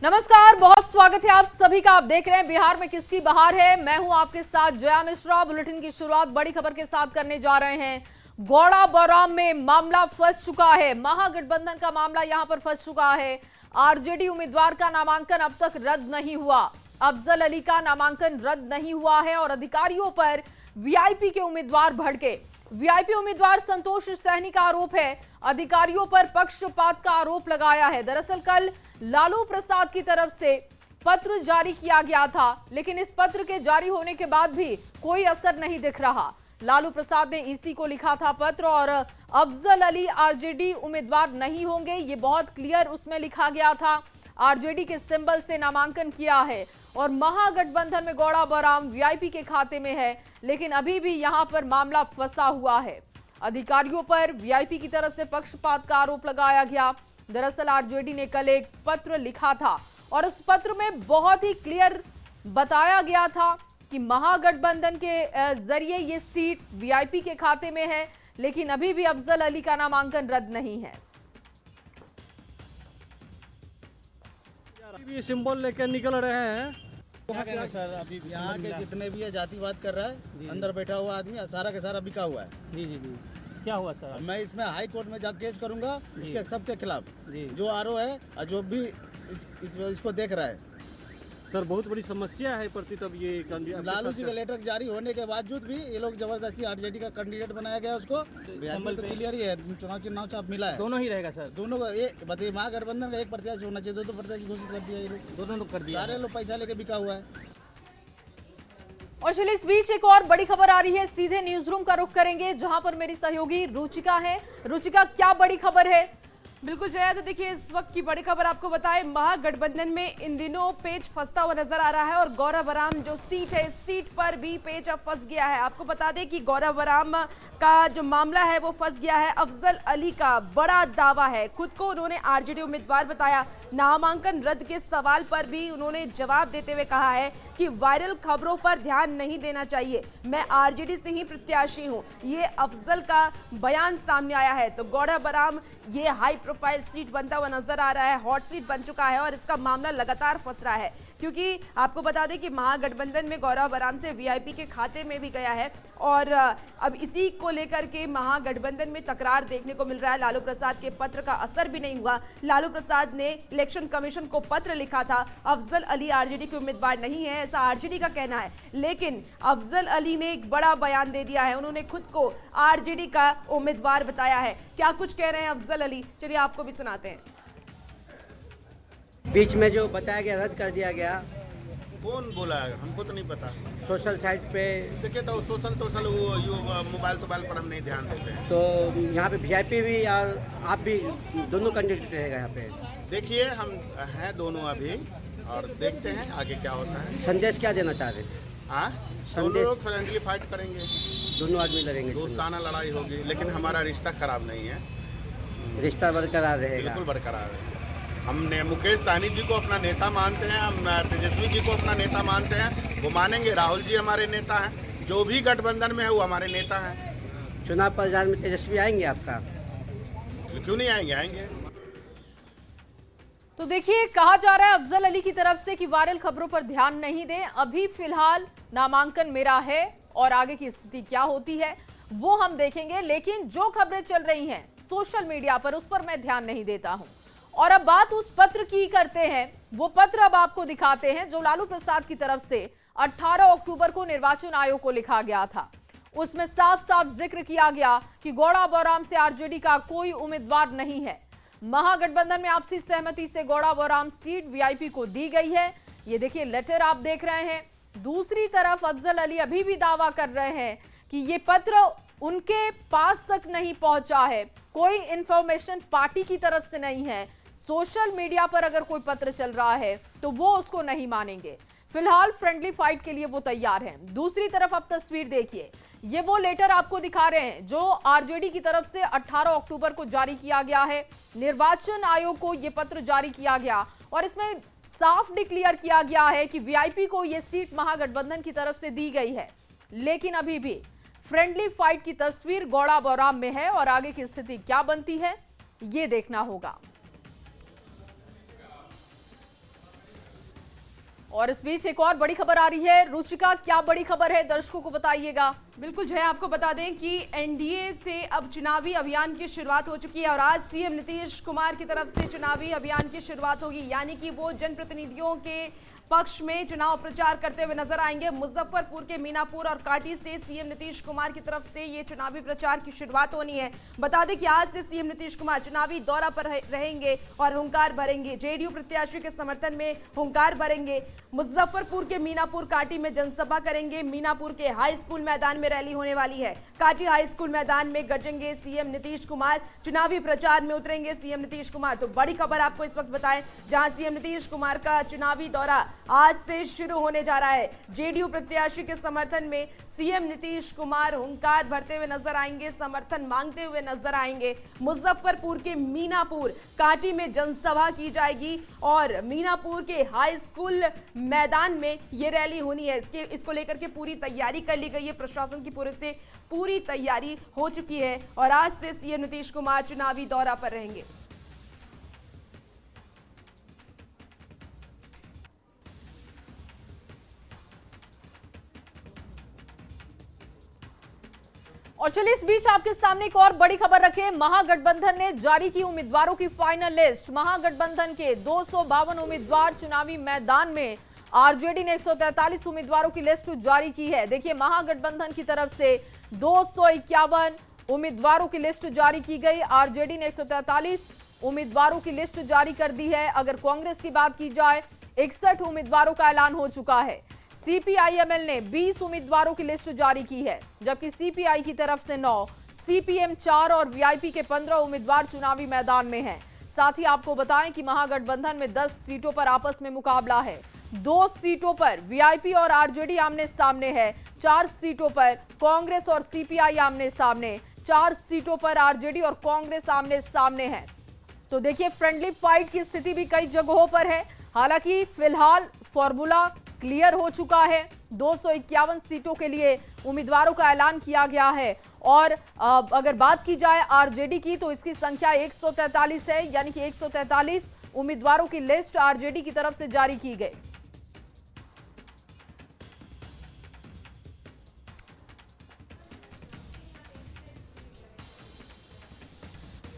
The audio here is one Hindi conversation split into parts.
नमस्कार, बहुत स्वागत है आप सभी का। आप देख रहे हैं बिहार में किसकी बहार है। मैं हूं आपके साथ जया मिश्रा। बुलेटिन की शुरुआत बड़ी खबर के साथ करने जा रहे हैं। गौड़ा बौराम में मामला फंस चुका है। महागठबंधन का मामला यहां पर फंस चुका है। आरजेडी उम्मीदवार का नामांकन अब तक रद्द नहीं हुआ। अफजल अली का नामांकन रद्द नहीं हुआ है और अधिकारियों पर वीआईपी के उम्मीदवार भड़के। वीआईपी उम्मीदवार संतोष सहनी का आरोप है अधिकारियों पर पक्षपात का आरोप लगाया है। दरअसल कल लालू प्रसाद की तरफ से पत्र जारी किया गया था, लेकिन इस पत्र के जारी होने के बाद भी कोई असर नहीं दिख रहा। लालू प्रसाद ने ईसी को लिखा था पत्र और अफजल अली आरजेडी उम्मीदवार नहीं होंगे, ये बहुत क्लियर उसमें लिखा गया था। आरजेडी के सिंबल से नामांकन किया है और महागठबंधन में गौड़ा बौराम वीआईपी के खाते में है, लेकिन अभी भी यहां पर मामला फंसा हुआ है। अधिकारियों पर वीआईपी की तरफ से पक्षपात का आरोप लगाया गया। दरअसल आरजेडी ने कल एक पत्र लिखा था और उस पत्र में बहुत ही क्लियर बताया गया था कि महागठबंधन के जरिए ये सीट वीआईपी के खाते में है, लेकिन अभी भी अफजल अली का नामांकन रद्द नहीं है। भी सिंबल लेकर निकल रहे हैं। क्या कहना सर, अभी यहाँ के जितने भी है जातिवाद कर रहा है, अंदर बैठा हुआ आदमी सारा के सारा बिका हुआ है। जी जी जी, क्या हुआ सर? मैं इसमें हाई कोर्ट में जाकर केस करूंगा इसके सबके खिलाफ, जी। जो आरोप है और जो भी इसको देख रहा है। सर बहुत बड़ी समस्या है प्रति तब ये लालू जी का लेटर जारी होने के बावजूद भी ये लोग जबरदस्ती आरजेडी का कैंडिडेट बनाया गया उसको। तो क्लियर ही है, चुनाव चिन्ह चाप मिला है। दोनों ही रहेगा सर? दोनों का ये बताइए, महागठबंधन का एक प्रत्याशी होना चाहिए, दो प्रत्याशी घोषित कर दिया ये लोग। दोनों लोग कर दिया, सारे लोग पैसा लेके बिका हुआ है। और चलिए इस बीच एक और बड़ी खबर आ रही है। सीधे न्यूज रूम का रुख करेंगे जहां पर मेरी सहयोगी रुचिका है। रुचिका, क्या बड़ी खबर है? बिल्कुल जया, तो देखिए इस वक्त की बड़ी खबर आपको बताएं, महागठबंधन में इन दिनों पेच फंसता हुआ नजर आ रहा है और गौड़ा बौराम जो सीट है, इस सीट पर भी पेच अब फंस गया है। आपको बता दें कि गौड़ा बौराम का जो मामला है वो फंस गया है। अफजल अली का बड़ा दावा है, खुद को उन्होंने आरजेडी उम्मीदवार बताया। नामांकन रद्द के सवाल पर भी उन्होंने जवाब देते हुए कहा है कि वायरल खबरों पर ध्यान नहीं देना चाहिए, मैं आरजेडी से ही प्रत्याशी हूं। ये अफजल का बयान सामने आया है। तो गौड़ा बौराम ये हाई प्रोफाइल सीट बनता हुआ नजर आ रहा है, हॉट सीट बन चुका है और इसका मामला लगातार फंस रहा है, क्योंकि आपको बता दें कि महागठबंधन में गौड़ा बौराम से वीआईपी के खाते में भी गया है और अब इसी को लेकर के महागठबंधन में तकरार देखने को मिल रहा है। लालू प्रसाद के पत्र का असर भी नहीं हुआ। लालू प्रसाद ने इलेक्शन कमीशन को पत्र लिखा था, अफजल अली आरजेडी के उम्मीदवार नहीं है, ऐसा आरजेडी का कहना है, लेकिन अफजल अली ने एक बड़ा बयान दे दिया है। उन्होंने खुद को आरजेडी का उम्मीदवार बताया है। क्या कुछ कह रहे हैं अफजल अली, चलिए आपको भी सुनाते हैं। बीच में जो बताया गया रद्द कर दिया गया। कौन बोला है? हमको तो नहीं पता। सोशल साइट पे देखिए तो सोशल वो मोबाइल पर हम नहीं ध्यान देते हैं। तो यहाँ पे वीआईपी भी और आप भी दोनों कैंडिडेट रहेगा यहाँ पे। देखिए हम हैं दोनों अभी और देखते हैं आगे क्या होता है। संदेश क्या देना चाह रहे हैं? हाँ, दोनों लोग फ्रेंडली फाइट करेंगे, दोनों आदमी लड़ेंगे, दोस्ताना लड़ाई होगी, लेकिन हमारा रिश्ता खराब नहीं है, रिश्ता बरकरार रहेगा। बिल्कुल बरकरार है। हमने मुकेश सहनी जी को अपना नेता मानते हैं, हम तेजस्वी जी को अपना नेता मानते हैं, वो मानेंगे। राहुल जी हमारे नेता हैं, जो भी गठबंधन में है वो हमारे नेता हैं। चुनाव प्रचार में तेजस्वी आएंगे आपका? क्यों नहीं आएंगे? आएंगे। तो देखिए, कहा जा रहा है अफजल अली की तरफ से कि वायरल खबरों पर ध्यान नहीं दें, अभी फिलहाल नामांकन मेरा है और आगे की स्थिति क्या होती है वो हम देखेंगे, लेकिन जो खबरें चल रही हैं सोशल मीडिया पर उस पर मैं ध्यान नहीं देता हूं। और अब बात उस पत्र की करते हैं। वो पत्र अब आपको दिखाते हैं जो लालू प्रसाद की तरफ से 18 अक्टूबर को निर्वाचन आयोग को लिखा गया था। उसमें साफ साफ जिक्र किया गया कि गौड़ा बौराम से आरजेडी का कोई उम्मीदवार नहीं है। महागठबंधन में आपसी सहमति से गौड़ा बौराम सीट वीआईपी को दी गई है। ये देखिए लेटर आप देख रहे हैं। दूसरी तरफ अफजल अली अभी भी दावा कर रहे हैं कि ये पत्र उनके पास तक नहीं पहुंचा है, कोई इंफॉर्मेशन पार्टी की तरफ से नहीं है। सोशल मीडिया पर अगर कोई पत्र चल रहा है तो वो उसको नहीं मानेंगे। फिलहाल फ्रेंडली फाइट के लिए वो तैयार हैं। दूसरी तरफ आप तस्वीर देखिए, ये वो लेटर आपको दिखा रहे हैं जो आरजेडी की तरफ से 18 अक्टूबर को जारी किया गया है। निर्वाचन आयोग को ये पत्र जारी किया गया और इसमें साफ डिक्लेयर किया गया है कि वीआईपी को ये सीट महागठबंधन की तरफ से दी गई है, लेकिन अभी भी फ्रेंडली फाइट की तस्वीर गौड़ा बौराम में है और आगे की स्थिति क्या बनती है ये देखना होगा। और इस बीच एक और बड़ी खबर आ रही है। रुचिका, क्या बड़ी खबर है, दर्शकों को बताइएगा। बिल्कुल जय, आपको बता दें कि एनडीए से अब चुनावी अभियान की शुरुआत हो चुकी है और आज सीएम नीतीश कुमार की तरफ से चुनावी अभियान की शुरुआत होगी, यानी कि वो जनप्रतिनिधियों के पक्ष में चुनाव प्रचार करते हुए नजर आएंगे। मुजफ्फरपुर के मीनापुर और काटी से सीएम नीतीश कुमार की तरफ से ये चुनावी प्रचार की शुरुआत होनी है। बता दें कि आज से सीएम नीतीश कुमार चुनावी दौरा पर रहेंगे और हुंकार भरेंगे। जेडीयू प्रत्याशी के समर्थन में हुंकार भरेंगे। मुजफ्फरपुर के मीनापुर काटी में जनसभा करेंगे। मीनापुर के हाई स्कूल मैदान में रैली होने वाली है। काटी हाई स्कूल मैदान में गरजेंगे सीएम नीतीश कुमार। चुनावी प्रचार में उतरेंगे सीएम नीतीश कुमार। तो बड़ी खबर आपको इस वक्त बताएं, जहां सीएम नीतीश कुमार का चुनावी दौरा आज से शुरू होने जा रहा है। जेडीयू प्रत्याशी के समर्थन में सीएम नीतीश कुमार हुंकार भरते हुए नजर आएंगे, समर्थन मांगते हुए नजर आएंगे। मुजफ्फरपुर के मीनापुर काटी में जनसभा की जाएगी और मीनापुर के हाई स्कूल मैदान में ये रैली होनी है। इसको लेकर के पूरी तैयारी कर ली गई है। प्रशासन की पूरी तैयारी हो चुकी है और आज से सीएम नीतीश कुमार चुनावी दौरा पर रहेंगे। और चलिए इस बीच आपके सामने एक और बड़ी खबर रखे। महागठबंधन ने जारी की उम्मीदवारों की फाइनल लिस्ट। महागठबंधन के 252 उम्मीदवार चुनावी मैदान में। आरजेडी ने 143 उम्मीदवारों की लिस्ट जारी की है। देखिए, महागठबंधन की तरफ से 251 उम्मीदवारों की लिस्ट जारी की गई। आरजेडी ने 143 उम्मीदवारों की लिस्ट जारी कर दी है। अगर कांग्रेस की बात की जाए, 61 उम्मीदवारों का ऐलान हो चुका है। सीपीआईएमएल ने 20 उम्मीदवारों की लिस्ट जारी की है, जबकि सीपीआई की तरफ से 9, सीपीएम 4 और वीआईपी के 15 उम्मीदवार चुनावी मैदान में हैं। साथ ही आपको बताएं कि महागठबंधन में 10 सीटों पर आपस में मुकाबला है। 2 सीटों पर वीआईपी और आरजेडी आमने सामने है। 4 सीटों पर कांग्रेस और सीपीआई आमने सामने। 4 सीटों पर आरजेडी और कांग्रेस आमने सामने है। तो देखिए, फ्रेंडली फाइट की स्थिति भी कई जगहों पर है। हालांकि फिलहाल फॉर्मूला क्लियर हो चुका है। 251 सीटों के लिए उम्मीदवारों का ऐलान किया गया है और अगर बात की जाए आरजेडी की, तो इसकी संख्या 143 है, यानी कि 143 उम्मीदवारों की लिस्ट आरजेडी की तरफ से जारी की गई।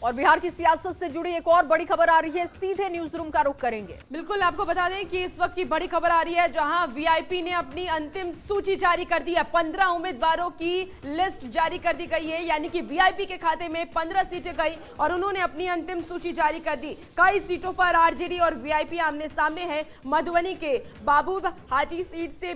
और बिहार की सियासत से जुड़ी एक और बड़ी खबर आ रही है। सीधे न्यूज रूम का रुख करेंगे। बिल्कुल, आपको बता दें कि इस वक्त की बड़ी खबर आ रही है, जहां वीआईपी ने अपनी अंतिम सूची जारी कर दी है। 15 उम्मीदवारों की लिस्ट जारी कर दी गई है, यानी कि वीआईपी के खाते में 15 सीटें गई और उन्होंने अपनी अंतिम सूची जारी कर दी। कई सीटों पर आरजेडी और वीआईपी आमने सामने है। मधुबनी के बाबू हाटी सीट से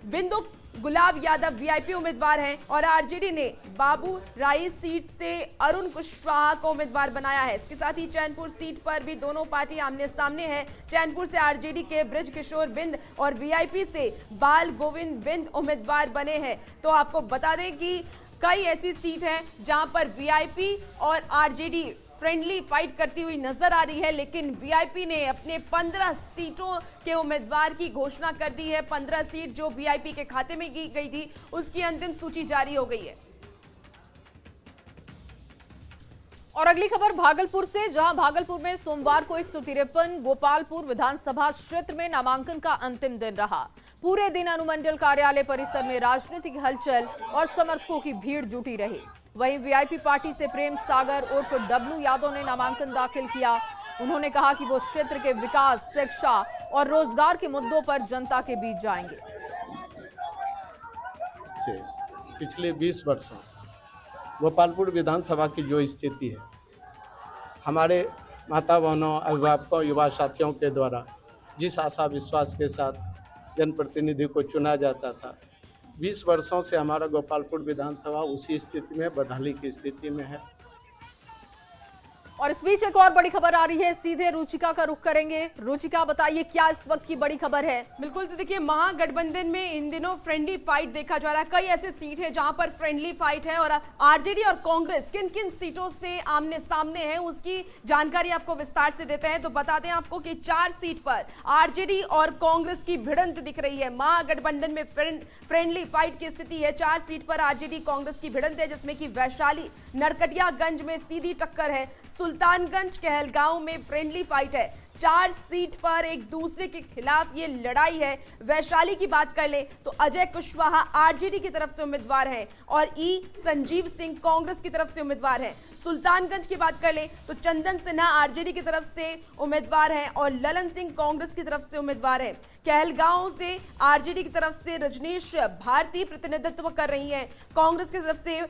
बिंदु गुलाब यादव वीआईपी उम्मीदवार हैं और आरजेडी ने बाबू राई सीट से अरुण कुशवाहा को उम्मीदवार बनाया है। इसके साथ ही चैनपुर सीट पर भी दोनों पार्टी आमने सामने है। चैनपुर से आरजेडी के ब्रिज किशोर बिंद और वीआईपी से बाल गोविंद बिंद उम्मीदवार बने हैं। तो आपको बता दें कि कई ऐसी सीट हैं जहां पर वीआईपी और आरजेडी फ्रेंडली फाइट करती हुई नजर आ रही है, लेकिन वीआईपी ने अपने 15 सीटों के उम्मीदवार की घोषणा कर दी है। 15 सीट जो वीआईपी के खाते में की गई थी, उसकी अंतिम सूची जारी हो गई है। और अगली खबर भागलपुर से, जहां भागलपुर में सोमवार को 153 गोपालपुर विधानसभा क्षेत्र में नामांकन का अंतिम दिन रहा। पूरे दिन अनुमंडल कार्यालय परिसर में राजनीतिक हलचल और समर्थकों की भीड़ जुटी रही। वहीं वीआईपी पार्टी से प्रेम सागर उर्फ डब्लू यादव ने नामांकन दाखिल किया। उन्होंने कहा कि वो क्षेत्र के विकास, शिक्षा और रोजगार के मुद्दों पर जनता के बीच जाएंगे। पिछले 20 वर्षों से गोपालपुर विधानसभा की जो स्थिति है, हमारे माता बहनों, अभिभावकों, युवा साथियों के द्वारा जिस आशा विश्वास के साथ जनप्रतिनिधि को चुना जाता था, 20 वर्षों से हमारा गोपालपुर विधानसभा उसी स्थिति में, बदहाली की स्थिति में है। और इस बीच एक और बड़ी खबर आ रही है। सीधे रुचिका का रुख करेंगे। रुचिका, बताइए क्या इस वक्त की बड़ी खबर है। बिल्कुल, तो देखिए, महागठबंधन में इन दिनों फ्रेंडली फाइट देखा जा रहा है। कई ऐसे सीट है जहां पर फ्रेंडली फाइट है और आरजेडी और कांग्रेस किन किन सीटों से आमने सामने है, उसकी जानकारी आपको विस्तार से देते हैं। तो बता दें आपको कि 4 सीट पर आरजेडी और कांग्रेस की भिड़ंत दिख रही है। महागठबंधन में फ्रेंडली फाइट की स्थिति है। 4 सीट पर आरजेडी कांग्रेस की भिड़ंत है, जिसमें कि वैशाली नरकटियागंज में सीधी टक्कर है। सुल्तानगंज कहलगांव में फ्रेंडली फाइट है। 4 सीट पर एक दूसरे के खिलाफ ये लड़ाई है। वैशाली की बात कर ले तो अजय कुशवाहा आरजेडी की तरफ से उम्मीदवार है और ई संजीव सिंह कांग्रेस की तरफ से उम्मीदवार है। सुल्तानगंज की बात कर ले तो चंदन सिन्हा आरजेडी की तरफ से उम्मीदवार है और ललन सिंह कांग्रेस की तरफ से उम्मीदवार है। कहलगांव से आरजेडी की तरफ से रजनीश भारती प्रतिनिधित्व कर रही हैं। कांग्रेस की तरफ से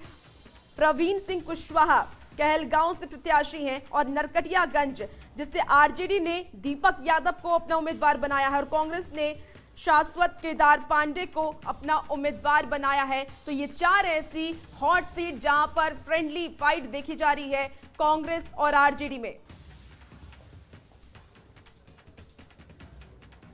प्रवीण सिंह कुशवाहा कहलगांव से प्रत्याशी हैं और नरकटियागंज जिससे आरजेडी ने दीपक यादव को अपना उम्मीदवार बनाया है और कांग्रेस ने शाश्वत केदार पांडे को अपना उम्मीदवार बनाया है। तो ये 4 ऐसी हॉट सीट जहां पर फ्रेंडली फाइट देखी जा रही है कांग्रेस और आरजेडी में।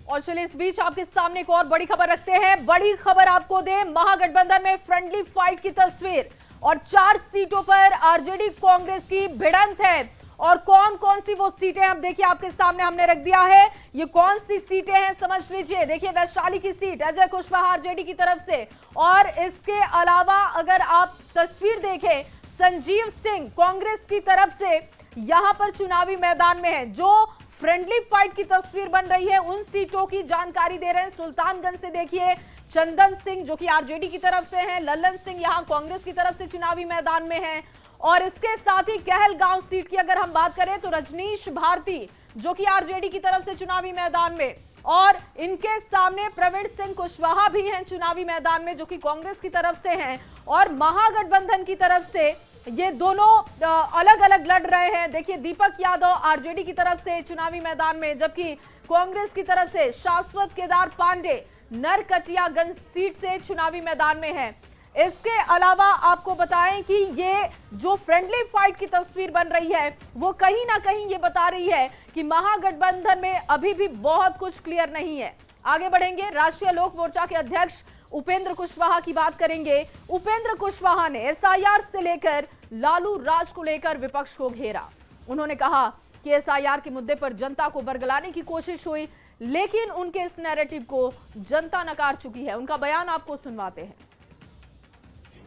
और चलिए इस बीच आपके सामने एक और बड़ी खबर रखते हैं। बड़ी खबर आपको दे, महागठबंधन में फ्रेंडली फाइट की तस्वीर और 4 सीटों पर आरजेडी कांग्रेस की भिड़ंत है। और कौन कौन सी वो सीटें अब देखिए आपके सामने हमने रख दिया है। ये कौन सी सीटें हैं समझ लीजिए। देखिए वैशाली की सीट अजय कुशवाहा आरजेडी की तरफ से, और इसके अलावा अगर आप तस्वीर देखें संजीव सिंह कांग्रेस की तरफ से यहां पर चुनावी मैदान में है। जो फ्रेंडली फाइट की तस्वीर बन रही है उन सीटों की जानकारी दे रहे हैं। सुल्तानगंज से देखिए चंदन सिंह जो कि आरजेडी की तरफ से हैं, ललन सिंह यहां कांग्रेस की तरफ से चुनावी मैदान में हैं। और इसके साथ ही कहलगांव सीट की अगर हम बात करें तो रजनीश भारती जो कि आरजेडी की तरफ से चुनावी मैदान में, और इनके सामने प्रवीण सिंह कुशवाहा भी हैं चुनावी मैदान में जो कि कांग्रेस की तरफ से हैं। और महागठबंधन की तरफ से ये दोनों अलग अलग लड़ रहे हैं। देखिए दीपक यादव आरजेडी की तरफ से चुनावी मैदान में, जबकि कांग्रेस की तरफ से शाश्वत केदार पांडे नरकटियागंज सीट से चुनावी मैदान में है। इसके अलावा आपको बताएं कि ये जो फ्रेंडली फाइट की तस्वीर बन रही है वो कहीं ना कहीं ये बता रही है कि महागठबंधन में अभी भी बहुत कुछ क्लियर नहीं है। आगे बढ़ेंगे, राष्ट्रीय लोक मोर्चा के अध्यक्ष उपेंद्र कुशवाहा की बात करेंगे। उपेंद्र कुशवाहा ने एसआईआर से लेकर लालू राज को लेकर विपक्ष को घेरा। उन्होंने कहा कि एसआईआर के मुद्दे पर जनता को बरगलाने की कोशिश हुई, लेकिन उनके इस नैरेटिव को जनता नकार चुकी है। उनका बयान आपको सुनवाते हैं।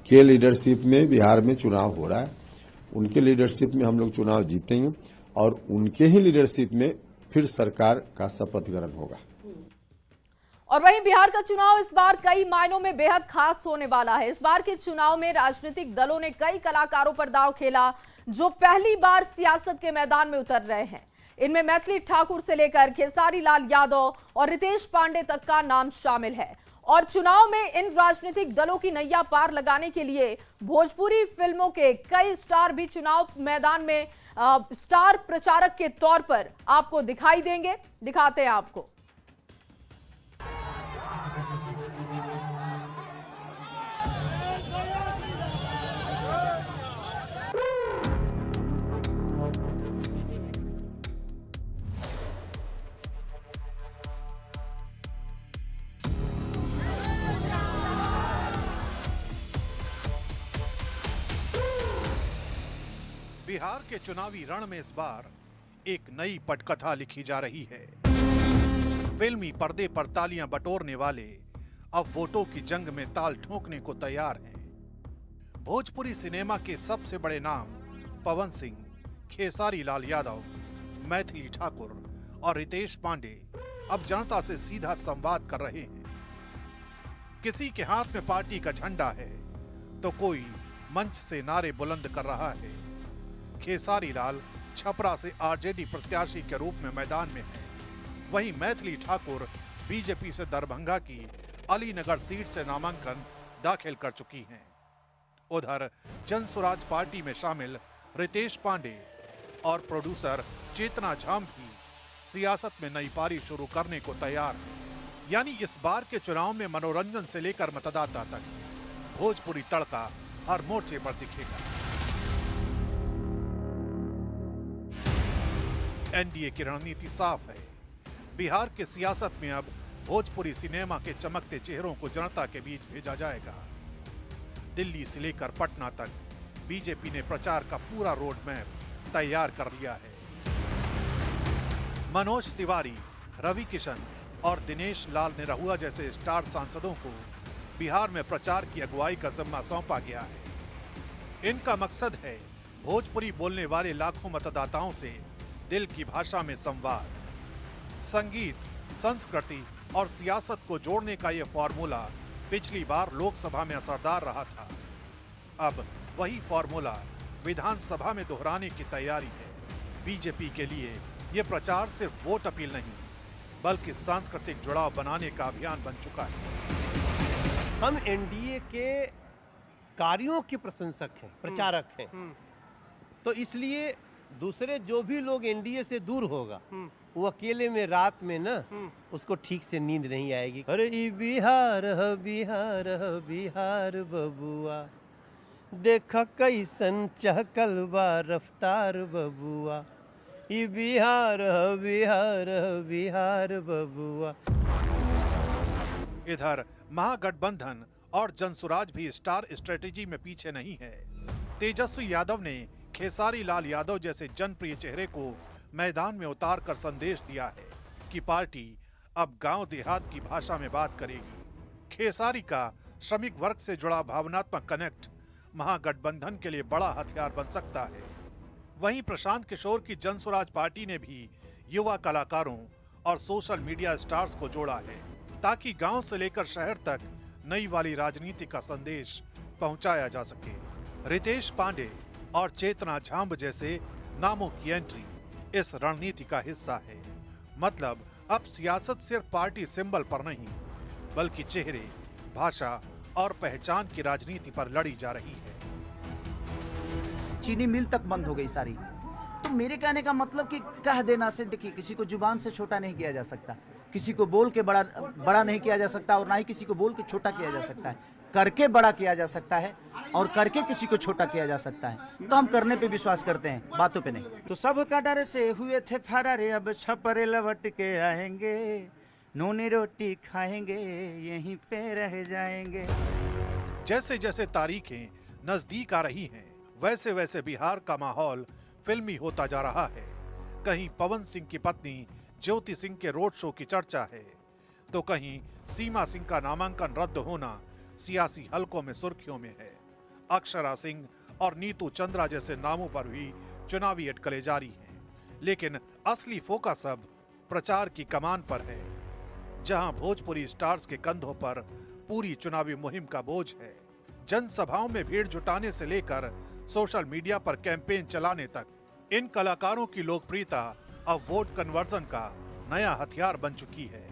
के लीडरशिप में बिहार में चुनाव हो रहा है, उनके लीडरशिप में हम लोग चुनाव जीतेंगे और उनके ही लीडरशिप में फिर सरकार का शपथ ग्रहण होगा। और वहीं बिहार का चुनाव इस बार कई मायनों में बेहद खास होने वाला है। इस बार के चुनाव में राजनीतिक दलों ने कई कलाकारों पर दांव खेला जो पहली बार सियासत के मैदान में उतर रहे हैं। इनमें मैथिली ठाकुर से लेकर खेसारी लाल यादव और रितेश पांडे तक का नाम शामिल है। और चुनाव में इन राजनीतिक दलों की नैया पार लगाने के लिए भोजपुरी फिल्मों के कई स्टार भी चुनाव मैदान में स्टार प्रचारक के तौर पर आपको दिखाई देंगे। दिखाते हैं आपको। बिहार के चुनावी रण में इस बार एक नई पटकथा लिखी जा रही है। फिल्मी पर्दे पर तालियां बटोरने वाले अब वोटों की जंग में ताल ठोकने को तैयार हैं। भोजपुरी सिनेमा के सबसे बड़े नाम पवन सिंह, खेसारी लाल यादव, मैथिली ठाकुर और रितेश पांडे अब जनता से सीधा संवाद कर रहे हैं। किसी के हाथ में पार्टी का झंडा है तो कोई मंच से नारे बुलंद कर रहा है। खेसारी लाल छपरा से आरजेडी प्रत्याशी के रूप में मैदान में है, वहीं मैथिली ठाकुर बीजेपी से दरभंगा की अलीनगर सीट से नामांकन दाखिल कर चुकी हैं। उधर जन स्वराज पार्टी में शामिल रितेश पांडे और प्रोड्यूसर चेतना झाम भी सियासत में नई पारी शुरू करने को तैयार हैं। यानी इस बार के चुनाव में मनोरंजन से लेकर मतदाता तक भोजपुरी तड़का हर मोर्चे पर दिखेगा। एनडीए की रणनीति साफ है। बिहार के सियासत में अब भोजपुरी सिनेमा के चमकते चेहरों को जनता के बीच भेजा जाएगा। दिल्ली से लेकर पटना तक बीजेपी ने प्रचार का पूरा रोड मैप तैयार कर लिया है। मनोज तिवारी, रवि किशन और दिनेश लाल निरहुआ जैसे स्टार सांसदों को बिहार में प्रचार की अगुवाई का जिम्मा सौंपा गया है। इनका मकसद है भोजपुरी बोलने वाले लाखों मतदाताओं से दिल की भाषा में संवाद। संगीत, संस्कृति और सियासत को जोड़ने का ये फॉर्मूला पिछली बार लोकसभा में असरदार रहा था। अब वही फॉर्मूला विधानसभा में दोहराने की तैयारी है। बीजेपी के लिए ये प्रचार सिर्फ वोट अपील नहीं, बल्कि सांस्कृतिक जुड़ाव बनाने का अभियान बन चुका है। हम एनडीए के कार्यों के प्रशंसक हैं, प्रचारक हैं, तो इसलिए दूसरे जो भी लोग एनडीए से दूर होगा वो अकेले में रात में ना उसको ठीक से नींद नहीं आएगी। अरे ई बिहार ह बिहार ह बिहार बबुआ, देखा कैसन चहकल बा रफ्तार बबुआ, ई बिहार ह बिहार ह बिहार बबुआ। इधर महागठबंधन और जनसुराज भी स्टार स्ट्रेटेजी में पीछे नहीं है। तेजस्वी यादव ने खेसारी लाल यादव जैसे जनप्रिय चेहरे को मैदान में उतार कर संदेश दिया है कि पार्टी अब गांव देहात की भाषा में बात करेगी। खेसारी का श्रमिक वर्ग से जुड़ा भावनात्मक कनेक्ट महागठबंधन के लिए बड़ा हथियार बन सकता है। वहीं प्रशांत किशोर की जनसुराज पार्टी ने भी युवा कलाकारों और सोशल मीडिया स्टार्स को जोड़ा है ताकि गांव से लेकर शहर तक नई वाली राजनीति का संदेश पहुंचाया जा सके। रितेश पांडे और चेतना झांब जैसे नामों की एंट्री इस रणनीति का हिस्सा है। मतलब अब सियासत सिर्फ पार्टी सिंबल पर नहीं, बल्कि चेहरे, भाषा और पहचान की राजनीति पर लड़ी जा रही है। चीनी मिल तक बंद हो गई सारी। तो मेरे कहने का मतलब कि कह देना से, देखिए, किसी को जुबान से छोटा नहीं किया जा सकता, किसी को बोल के बड़ा नहीं किया जा सकता, और ना ही किसी को बोल के छोटा किया जा सकता है। करके बड़ा किया जा सकता है और करके किसी को छोटा किया जा सकता है। तो हम करने पे विश्वास करते हैं, बातों पे नहीं। तो सबका डर से हुए थे फरारे, अब छपरे लौट के आएंगे, नूनी रोटी खाएंगे, यहीं पे रह जाएंगे। जैसे जैसे तारीखें नजदीक आ रही हैं, वैसे वैसे बिहार का माहौल फिल्मी होता जा रहा है। कहीं पवन सिंह की पत्नी ज्योति सिंह के रोड शो की चर्चा है, तो कहीं सीमा सिंह का नामांकन रद्द होना सियासी हलकों में सुर्खियों में है। अक्षरा सिंह और नीतू चंद्रा जैसे नामों पर भी चुनावी अटकलें जारी हैं। लेकिन असली फोकस अब प्रचार की कमान पर है, जहां भोजपुरी स्टार्स के कंधों पर पूरी चुनावी मुहिम का बोझ है। जनसभाओं में भीड़ जुटाने से लेकर सोशल मीडिया पर कैंपेन चलाने तक, इन कलाकारों की लोकप्रियता अब वोट कन्वर्जन का नया हथियार बन चुकी है।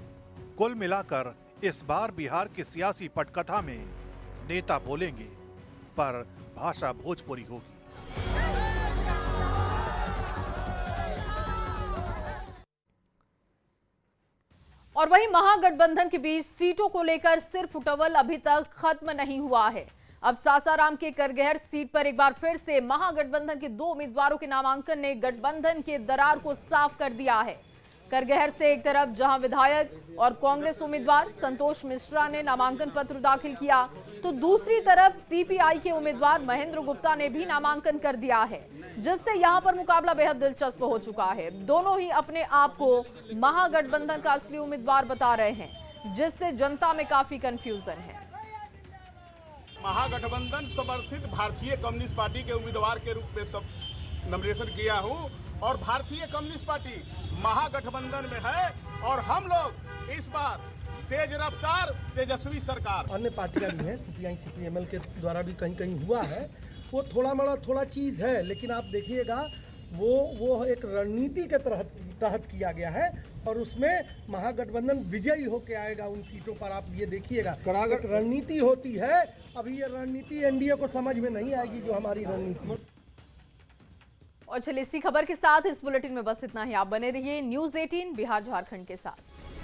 कुल मिलाकर इस बार बिहार की सियासी पटकथा में नेता बोलेंगे, पर भाषा भोजपुरी होगी। और वहीं महागठबंधन के बीच सीटों को लेकर सिर्फ उटवल अभी तक खत्म नहीं हुआ है। अब सासाराम के करगहर सीट पर एक बार फिर से महागठबंधन के 2 उम्मीदवारों के नामांकन ने गठबंधन के दरार को साफ कर दिया है। करगहर से एक तरफ जहां विधायक और कांग्रेस उम्मीदवार संतोष मिश्रा ने नामांकन पत्र दाखिल किया, तो दूसरी तरफ सीपीआई के उम्मीदवार महेंद्र गुप्ता ने भी नामांकन कर दिया है, जिससे यहां पर मुकाबला बेहद दिलचस्प हो चुका है। दोनों ही अपने आप को महागठबंधन का असली उम्मीदवार बता रहे हैं, जिससे जनता में काफी कंफ्यूजन है। महागठबंधन समर्थित भारतीय कम्युनिस्ट पार्टी के उम्मीदवार के रूप में सब नॉमिनेशन किया हूं, और भारतीय कम्युनिस्ट पार्टी महागठबंधन में है, और हम लोग इस बार तेज रफ्तार तेजस्वी सरकार। अन्य पार्टियां भी हैं, सीपीआई सीपीएमएल के द्वारा भी कहीं कहीं हुआ है, वो थोड़ा चीज है, लेकिन आप देखिएगा वो एक रणनीति के तहत किया गया है, और उसमें महागठबंधन विजयी होके आएगा उन सीटों पर। आप ये देखिएगा, एक रणनीति होती है। अभी ये रणनीति एनडीए को समझ में नहीं आएगी, जो हमारी रणनीति। और चलिए इसी खबर के साथ इस बुलेटिन में बस इतना ही। आप बने रहिए न्यूज़ 18 बिहार झारखंड के साथ।